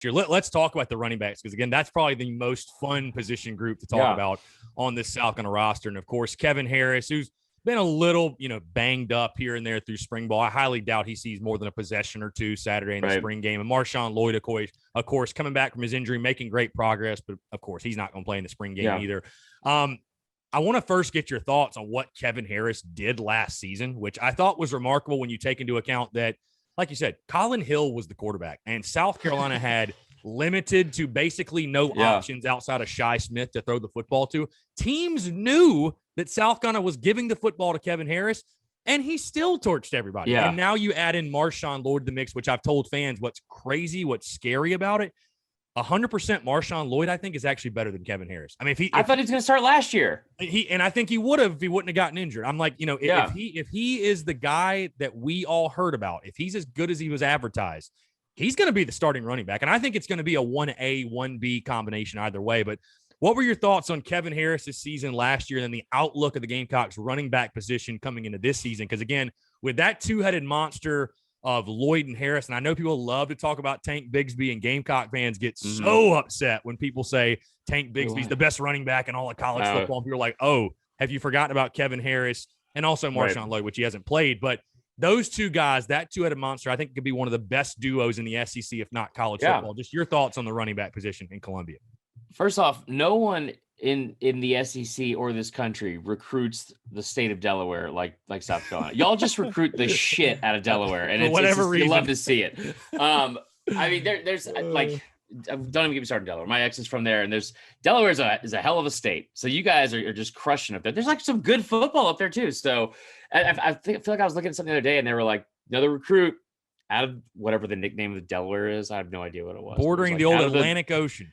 year. Let's talk about the running backs, because again, that's probably the most fun position group to talk about on this South Carolina roster. And of course, Kevin Harris, who's been a little, banged up here and there through spring ball. I highly doubt he sees more than a possession or two Saturday in the spring game. And MarShawn Lloyd, of course, coming back from his injury, making great progress, but of course, he's not going to play in the spring game either. I want to first get your thoughts on what Kevin Harris did last season, which I thought was remarkable when you take into account that, like you said, Colin Hill was the quarterback, and South Carolina had limited to basically no options outside of Shi Smith to throw the football to. Teams knew that South Carolina was giving the football to Kevin Harris, and he still torched everybody. And now you add in MarShawn Lloyd to the mix, which I've told fans what's crazy, what's scary about it. 100% MarShawn Lloyd, I think, is actually better than Kevin Harris. I mean, I thought he was going to start last year. And I think he would have if he wouldn't have gotten injured. I'm like, if he is the guy that we all heard about, if he's as good as he was advertised, he's going to be the starting running back. And I think it's going to be a 1A, 1B combination either way. But what were your thoughts on Kevin Harris this season last year and then the outlook of the Gamecocks running back position coming into this season? Because again, with that two-headed monster of Lloyd and Harris, and I know people love to talk about Tank Bigsby, and Gamecock fans get so upset when people say Tank Bigsby's the best running back in all of college football. And people are like, oh, have you forgotten about Kevin Harris and also MarShawn Lloyd, which he hasn't played. But those two guys, that two-headed monster, I think could be one of the best duos in the SEC, if not college football. Just your thoughts on the running back position in Columbia. First off, no one in the SEC or this country recruits the state of Delaware like South Carolina. Y'all just recruit the shit out of Delaware, and for whatever reason, you love to see it. I mean, there's like, don't even get me started on Delaware. My ex is from there, and Delaware is a hell of a state. So you guys are just crushing up there. There's like some good football up there too. So I feel like I was looking at something the other day, and they were like, another recruit out of whatever the nickname of Delaware is. I have no idea what it was. Bordering the old Atlantic Ocean.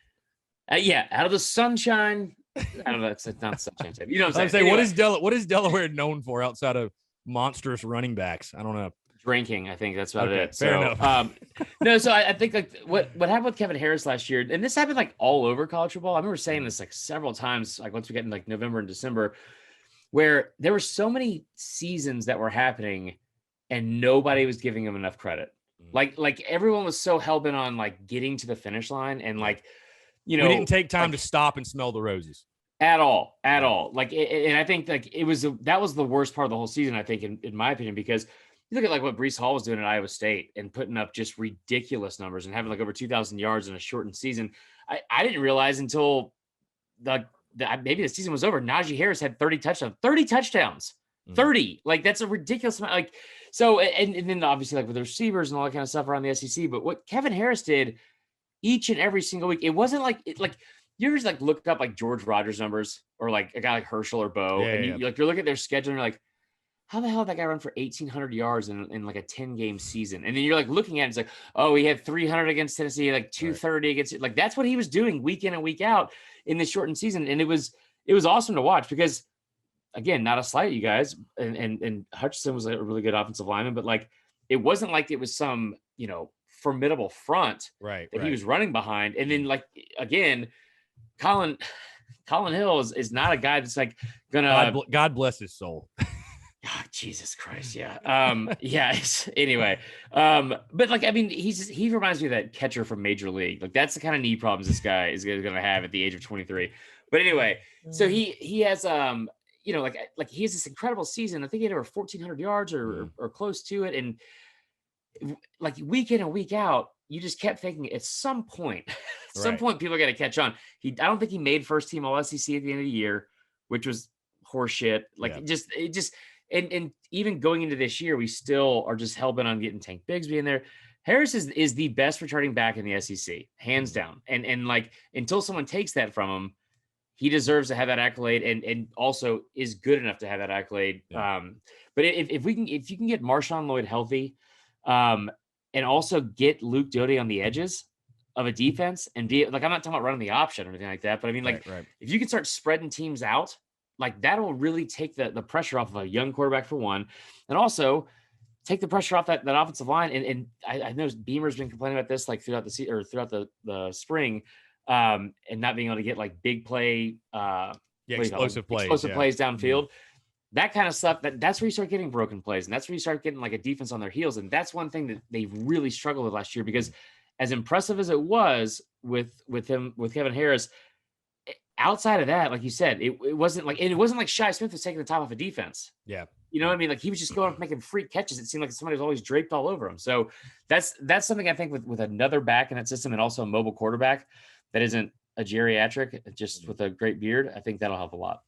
Out of the sunshine. I don't know. It's not sunshine tape. You know what I'm saying? Anyway. What is Delaware known for outside of monstrous running backs? I don't know. Drinking, I think that's about it. Fair enough. No, so I think like what happened with Kevin Harris last year, and this happened like all over college football. I remember saying this like several times, like once we get in like November and December, where there were so many seasons that were happening and nobody was giving him enough credit. Like everyone was so hell-bent on like getting to the finish line, and like, we didn't take time to stop and smell the roses at all. Like, and I think like that was the worst part of the whole season, I think, in my opinion, because you look at like what Breece Hall was doing at Iowa State and putting up just ridiculous numbers and having like over 2,000 yards in a shortened season. I didn't realize until maybe the season was over, Najee Harris had 30 touchdowns, 30. Like, that's a ridiculous amount. Like, so, and then obviously like with the receivers and all that kind of stuff around the SEC, but what Kevin Harris did each and every single week, it wasn't like you ever just like look up like George Rogers numbers or like a guy like Herschel or Bo, you're looking at their schedule and you're like, how the hell did that guy run for 1,800 yards in like a 10-game season? And then you're like looking at it, it's like, oh, he had 300 against Tennessee, like 230 against, like, that's what he was doing week in and week out in this shortened season. And it was awesome to watch because, again, not a slight, you guys, and Hutchinson was a really good offensive lineman, but like, it wasn't like it was some, formidable front that he was running behind. And then like, again, Colin Hill is not a guy that's like gonna God bless his soul. Oh, Jesus Christ. Yeah. Anyway. But like, I mean, he reminds me of that catcher from Major League. Like, that's the kind of knee problems this guy is going to have at the age of 23. But anyway, so he has, like he has this incredible season. I think he had over 1,400 yards or close to it. And like week in and week out, you just kept thinking at some point, people are going to catch on. I don't think he made first team All SEC at the end of the year, which was horseshit. Like, And even going into this year, we still are just hell-bent on getting Tank Bigsby in there. Harris is the best returning back in the SEC, hands down. And like, until someone takes that from him, he deserves to have that accolade and also is good enough to have that accolade. Yeah. But if you can get MarShawn Lloyd healthy, and also get Luke Doty on the edges of a defense and be like, I'm not talking about running the option or anything like that, but I mean, like, if you can start spreading teams out, like, that'll really take the pressure off of a young quarterback for one, and also take the pressure off that offensive line. And I know Beamer's been complaining about this like throughout the season or throughout the spring, and not being able to get like big play, explosive plays downfield. That kind of stuff. That's where you start getting broken plays, and that's where you start getting like a defense on their heels. And that's one thing that they really struggled with last year because as impressive as it was with Kevin Harris, outside of that, like you said, it wasn't like, and it wasn't like Shi Smith was taking the top off of defense. Yeah. You know what I mean? Like he was just going up making freak catches. It seemed like somebody was always draped all over him. So that's something I think with another back in that system, and also a mobile quarterback that isn't a geriatric, just with a great beard, I think that'll help a lot.